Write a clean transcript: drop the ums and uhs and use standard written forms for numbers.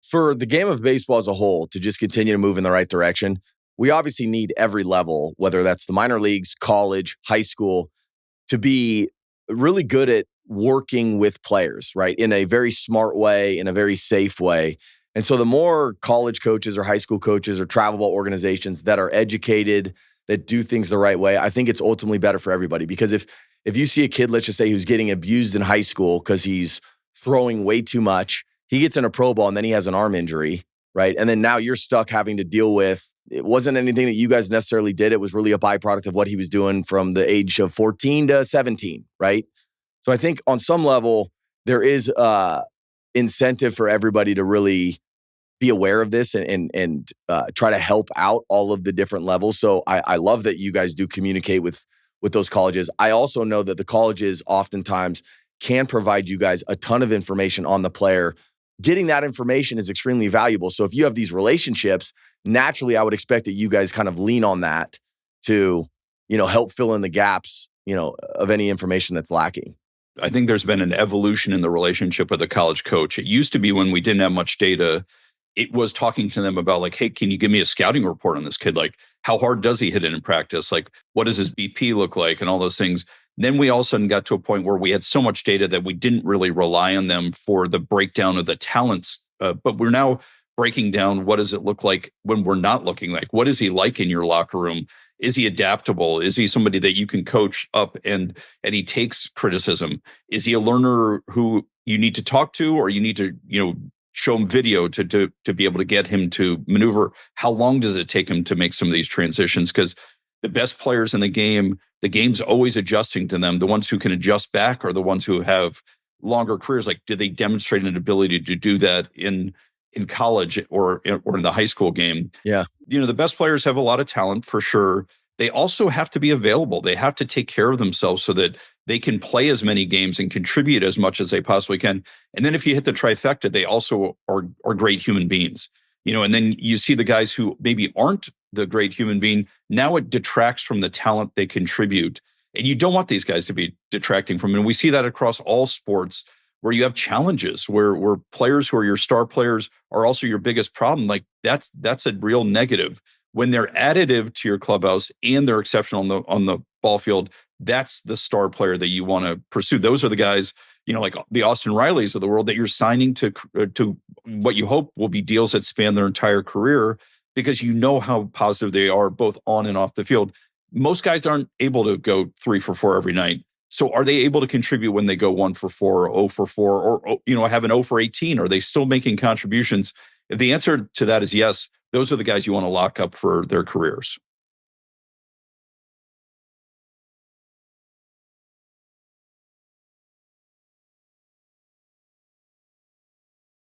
for the game of baseball as a whole to just continue to move in the right direction, we obviously need every level, whether that's the minor leagues, college, high school, to be really good at working with players, right? In a very smart way, in a very safe way. And so the more college coaches or high school coaches or travel ball organizations that are educated, that do things the right way, I think it's ultimately better for everybody. Because if you see a kid, let's just say, who's getting abused in high school because he's throwing way too much, he gets in a pro ball and then he has an arm injury, right? And then now you're stuck having to deal with, it wasn't anything that you guys necessarily did. It was really a byproduct of what he was doing from the age of 14 to 17, right? So I think on some level, there is incentive for everybody to really be aware of this and try to help out all of the different levels. So I love that you guys do communicate with those colleges. I also know that the colleges oftentimes can provide you guys a ton of information on the player. Getting that information is extremely valuable. So if you have these relationships, naturally, I would expect that you guys kind of lean on that to, help fill in the gaps, of any information that's lacking. I think there's been an evolution in the relationship with a college coach. It used to be when we didn't have much data, it was talking to them about like, hey, can you give me a scouting report on this kid? Like, how hard does he hit it in practice? Like, what does his BP look like? And all those things. Then we all of a sudden got to a point where we had so much data that we didn't really rely on them for the breakdown of the talents. But we're now breaking down what does it look like when we're not looking like. What is he like in your locker room? Is he adaptable? Is he somebody that you can coach up and he takes criticism? Is he a learner who you need to talk to, or you need to, show him video to be able to get him to maneuver? How long does it take him to make some of these transitions? Because the best players in the game's always adjusting to them. The ones who can adjust back are the ones who have longer careers. Like, did they demonstrate an ability to do that in college or in the high school game? Yeah. The best players have a lot of talent for sure. They also have to be available. They have to take care of themselves so that they can play as many games and contribute as much as they possibly can. And then if you hit the trifecta, they also are great human beings. And then you see the guys who maybe aren't the great human being. Now it detracts from the talent they contribute. And you don't want these guys to be detracting from it. And we see that across all sports where you have challenges, where players who are your star players are also your biggest problem. Like that's a real negative. When they're additive to your clubhouse and they're exceptional on the ball field, that's the star player that you want to pursue. Those are the guys, like the Austin Rileys of the world that you're signing to what you hope will be deals that span their entire career, because you know how positive they are both on and off the field. Most guys aren't able to go 3 for 4 every night. So are they able to contribute when they go 1 for 4 or 0 for 4 or have an 0 for 18? Are they still making contributions? If the answer to that is yes, those are the guys you want to lock up for their careers.